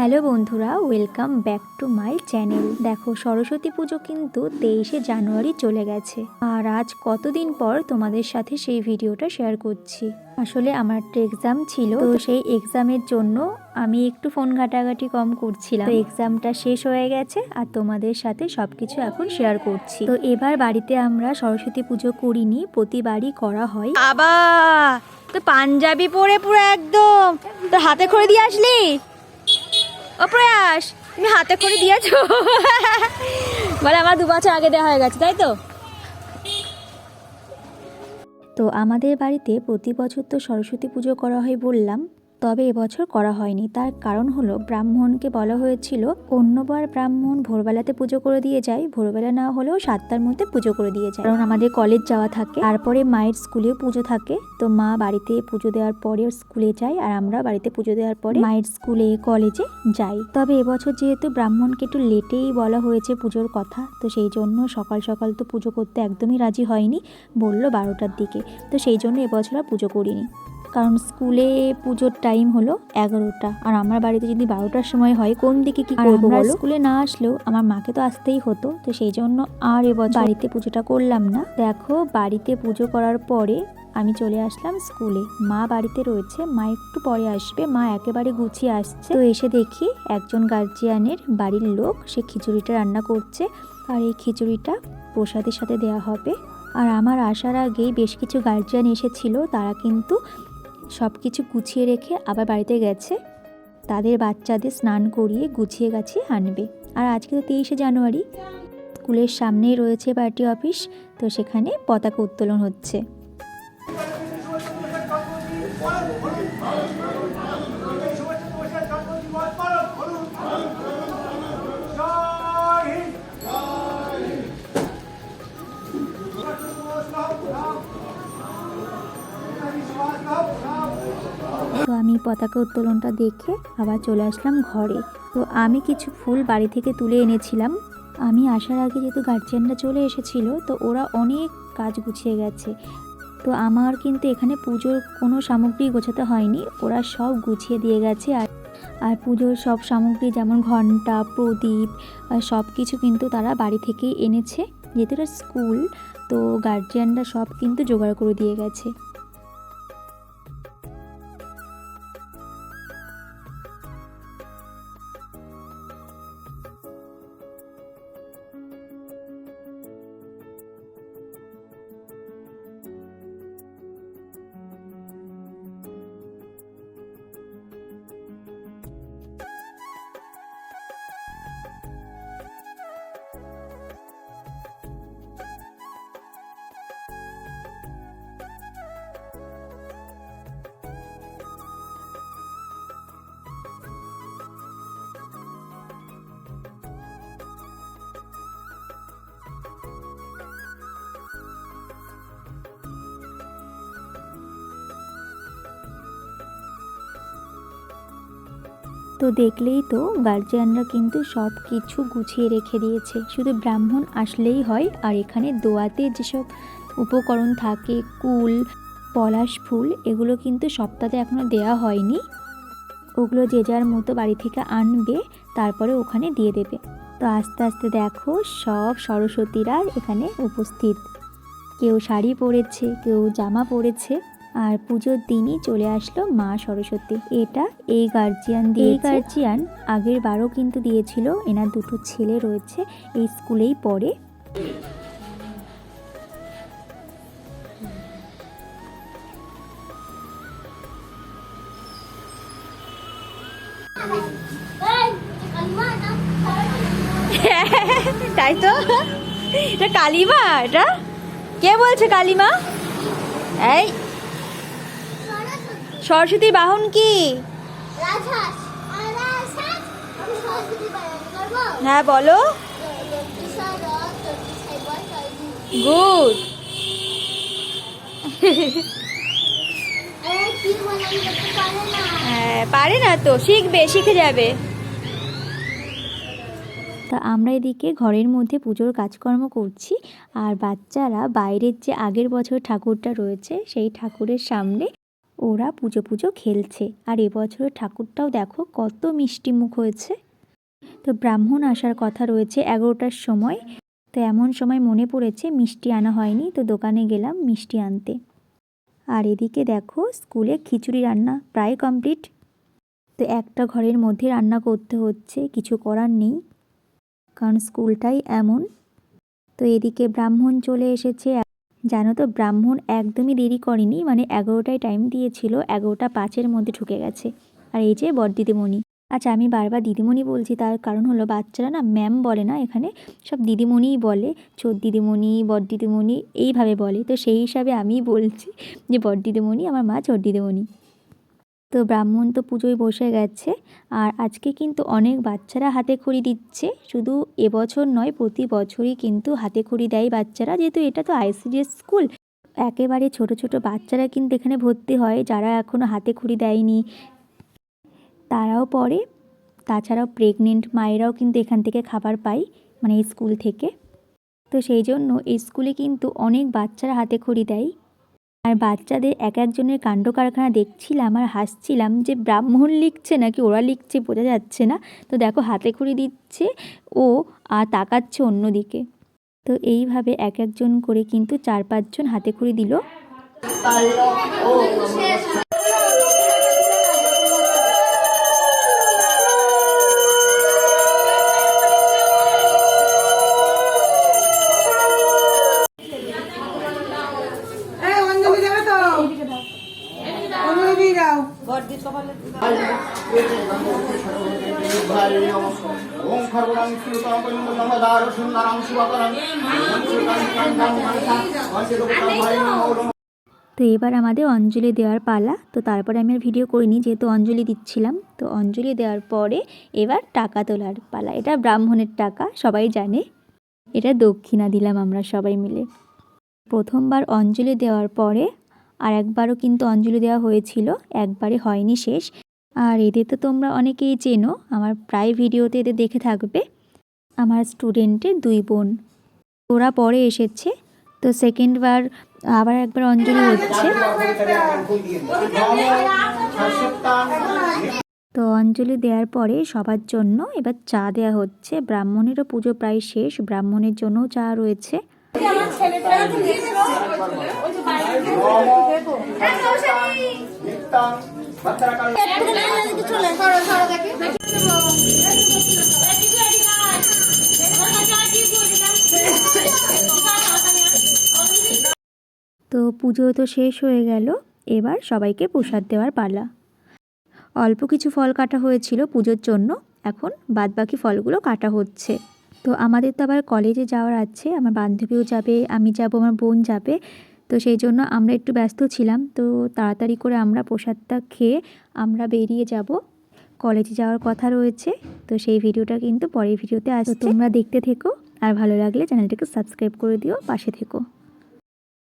Hello বন্ধুরা, welcome back to my channel. দেখো, সরস্বতী পুজো কিন্তু 23শে জানুয়ারি চলে গেছে, আর আজ কতদিন পর তোমাদের সাথে সেই ভিডিওটা শেয়ার করছি। আসলে আমার একটা এক্সাম ছিল, তো সেই এক্সামের জন্য আমি একটু ফোন ঘাটাঘাটি কম করছিলাম। তো এক্সামটা শেষ হয়ে গেছে আর তোমাদের সাথে সবকিছু এখন শেয়ার করছি। তো এবার বাড়িতে আমরা সরস্বতী পুজো করিনি, প্রতিবারই করা হয়। আবার তো পাঞ্জাবি পরে পুরো একদম তোর হাতে খড়ি দিয়ে আসলি। ও প্রয়াস, তুমি হাতে খড়ি দিয়েছো? বলে আমার 2 বছর আগে দেওয়া হয়ে গেছে, তাই তো? তো আমাদের বাড়িতে প্রতি বছর তো সরস্বতী পুজো করা হয় বললাম, তবে এবছর করা হয়নি। তার কারণ হলো, ব্রাহ্মণকে বলা হয়েছিল অন্যবার ব্রাহ্মণ ভোরবেলাতে পুজো করে দিয়ে যায়, ভোরবেলা না হলেও 7টার মধ্যে পুজো করে দিয়ে যায়, কারণ আমাদের কলেজ যাওয়া থাকে, তারপরে মায়ের স্কুলেও পুজো থাকে। তো মা বাড়িতে পুজো দেওয়ার পরে স্কুলে যায়, আর আমরা বাড়িতে পুজো দেওয়ার পরে মায়ের স্কুলে কলেজে যাই। তবে এবছর যেহেতু ব্রাহ্মণকে একটু লেটেই বলা হয়েছে পুজোর কথা, তো সেই জন্য সকাল সকাল তো পুজো করতে একদমই রাজি হয়নি, বললো 12টার দিকে। তো সেই জন্য এবছর আর পুজো করিনি, কারণ স্কুলে পুজোর টাইম হলো 11টা, আর আমার বাড়িতে যদি 12টার সময় হয় কোন দিকে কি করবো বলো? স্কুলে না আসলেও আমার মাকে তো আসতেই হতো, তো সেই জন্য আর এবছর বাড়িতে পুজোটা করলাম না। দেখো, বাড়িতে পুজো করার পরে আমি চলে আসলাম স্কুলে। মা বাড়িতে রয়েছে, মা একটু পরে আসবে, মা একেবারে গুছিয়ে আসছে। তো এসে দেখি একজন গার্জিয়ানের বাড়ির লোক সে খিচুড়িটা রান্না করছে, আর এই খিচুড়িটা প্রসাদের সাথে দেওয়া হবে। আর আমার আসার আগেই বেশ কিছু গার্জিয়ান এসেছিল, তারা কিন্তু সব কিছু গুছিয়ে রেখে আবার বাড়িতে গেছে, তাদের বাচ্চাদের স্নান করিয়ে গুছিয়ে গাছিয়ে আনবে। আর আজকে তো 23শে জানুয়ারি, স্কুলের সামনেই রয়েছে পার্টি অফিস, তো সেখানে পতাকা উত্তোলন হচ্ছে। তো আমি পতাকা উত্তোলনটা দেখে আবার চলে আসলাম ঘরে। তো আমি কিছু ফুল বাড়ি থেকে তুলে এনেছিলাম। আমি আসার আগে যেহেতু গার্জিয়ানরা চলে এসেছিল, তো ওরা অনেক কাজ গুছিয়ে গেছে। তো আমার কিন্তু এখানে পুজোর কোনো সামগ্রী গোছাতে হয়নি, ওরা সব গুছিয়ে দিয়ে গেছে। আর পুজোর সব সামগ্রী যেমন ঘণ্টা, প্রদীপ, সব কিছু কিন্তু তারা বাড়ি থেকেই এনেছে। যেহেতু এটা স্কুল, তো গার্জিয়ানরা সব কিন্তু জোগাড় করে দিয়ে গেছে। তো দেখলেই তো, গার্জিয়ানরা কিন্তু সব কিছু গুছিয়ে রেখে দিয়েছে, শুধু ব্রাহ্মণ আসলেই হয়। আর এখানে দোয়াতে যেসব উপকরণ থাকে, কুল, পলাশ ফুল, এগুলো কিন্তু সপ্তাহে এখনও দেওয়া হয়নি, ওগুলো যে যার মতো বাড়ি থেকে আনবে, তারপরে ওখানে দিয়ে দেবে। তো আস্তে আস্তে দেখো সব সরস্বতীরা এখানে উপস্থিত, কেউ শাড়ি পরেছে, কেউ জামা পরেছে। আর পুজোর দিনই চলে আসলো মা সরস্বতী। এটা এই গার্জিয়ান দিয়ে, গার্জিয়ান আগের বারও কিন্তু দিয়েছিল। এনার 2টো ছেলে রয়েছে, এই স্কুলেই পড়ে। তাই তো, এটা কালিমা। এটা কে বলছে কালিমা? এই সরস্বতী বাহন কি? হ্যাঁ বলো। গুড। হ্যাঁ, পারে না তো, শিখবে, শিখে যাবে। তা আমরা এদিকে ঘরের মধ্যে পুজোর কাজকর্ম করছি, আর বাচ্চারা বাইরের যে আগের বছর ঠাকুরটা রয়েছে সেই ঠাকুরের সামনে ওরা পুজো পুজো খেলছে। আর এবছরের ঠাকুরটাও দেখো কত মিষ্টি মুখ হয়েছে। তো ব্রাহ্মণ আসার কথা রয়েছে 11টার সময়। তো এমন সময় মনে পড়েছে মিষ্টি আনা হয়নি, তো দোকানে গেলাম মিষ্টি আনতে। আর এদিকে দেখো স্কুলে খিচুড়ি রান্না প্রায় কমপ্লিট। তো একটা ঘরের মধ্যে রান্না করতে হচ্ছে, কিছু করার নেই, কারণ স্কুলটাই এমন। তো এদিকে ব্রাহ্মণ চলে এসেছে। জানো তো ব্রাহ্মণ একদমই দেরি করেনি, মানে 11টায় টাইম দিয়েছিল, 11টা 5-এর মধ্যে ঢুকে গেছে। আর এই যে বড়দিদিমণি। আচ্ছা, আমি বারবার দিদিমণি বলছি, তার কারণ হলো বাচ্চারা না ম্যাম বলে না, এখানে সব দিদিমণিই বলে, ছোট দিদিমণি, বড় দিদিমণি এইভাবে বলে। তো সেই হিসাবে আমিই বলছি যে বড় দিদিমণি, আমার মা ছোট দিদিমণি। তো ব্রাহ্মণ তো পুজোয় বসে গেছে। আর আজকে কিন্তু অনেক বাচ্চারা হাতে খড়ি দিচ্ছে, শুধু এবছর নয়, প্রতি বছরই কিন্তু হাতে খড়ি দেয় বাচ্চারা, যেহেতু এটা তো আইসিডিএস স্কুল। একেবারে ছোট ছোট বাচ্চারা কিন্তু এখানে ভর্তি হয়, যারা এখনও হাতে খড়ি দেয়নি তারাও পড়ে। তাছাড়াও প্রেগনেন্ট মায়েরাও কিন্তু এখান থেকে খাবার পায়, মানে এই স্কুল থেকে। তো সেই জন্য এই স্কুলে কিন্তু অনেক বাচ্চারা হাতে খড়ি দেয়। আর বাচ্চাদের এক একজনের কাণ্ড কারখানা দেখছিলাম আর হাসছিলাম যে ব্রাহ্মণ লিখছে নাকি ওরা লিখছে বোঝা যাচ্ছে না। তো দেখো হাতে খড়ি দিচ্ছে ও, আর তাকাচ্ছে অন্যদিকে। তো এইভাবে এক একজন করে কিন্তু 4-5 জন হাতে খড়ি দিল। ওম খর্বং শ্রুতং নমদার সুন্দরং শিবকরং তো এবার আমাদের অঞ্জলি দেওয়ার পালা। তো তারপরে আমি আর ভিডিও করিনি, যেহেতু অঞ্জলি দিচ্ছিলাম। তো অঞ্জলি দেওয়ার পরে এবার টাকা তোলার পালা। এটা ব্রাহ্মণের টাকা, সবাই জানে। এটা দক্ষিণা দিলাম আমরা সবাই মিলে। প্রথমবার অঞ্জলি দেওয়ার পরে আর একবারও কিন্তু অঞ্জলি দেওয়া হয়েছিল, একবারে হয়নি শেষ। আর এদের তো তোমরা অনেকেই চেনো, আমার প্রায় ভিডিওতে এদের দেখে থাকবে। আমার স্টুডেন্টের 2 বোন, ওরা পরে এসেছে। তো সেকেন্ডবার আবার একবার অঞ্জলি হচ্ছে। তো অঞ্জলি দেওয়ার পরে সবার জন্য এবার চা দেওয়া হচ্ছে। ব্রাহ্মণেরও পুজো প্রায় শেষ, ব্রাহ্মণের জন্যও চা রয়েছে। তো পুজো তো শেষ হয়ে গেল, এবার সবাইকে প্রসাদ দেওয়ার পালা। অল্প কিছু ফল কাটা হয়েছিল পুজোর জন্য, এখন বাদবাকি ফলগুলো কাটা হচ্ছে। তো আমাদের তো আবার কলেজে যাওয়ার আছে, আমার বান্ধবীও যাবে, আমি যাব, আমার বোন যাবে। তো সেই জন্য আমরা একটু ব্যস্ত ছিলাম। তো তাড়াতাড়ি করে আমরা প্রসাদটা খেয়ে আমরা বেরিয়ে যাব, কলেজে যাওয়ার কথা রয়েছে। তো সেই ভিডিওটা কিন্তু পরের ভিডিওতে আসছে, তোমরা দেখতে থেকো। আর ভালো লাগলে চ্যানেলটাকে সাবস্ক্রাইব করে দিও, পাশে থেকো।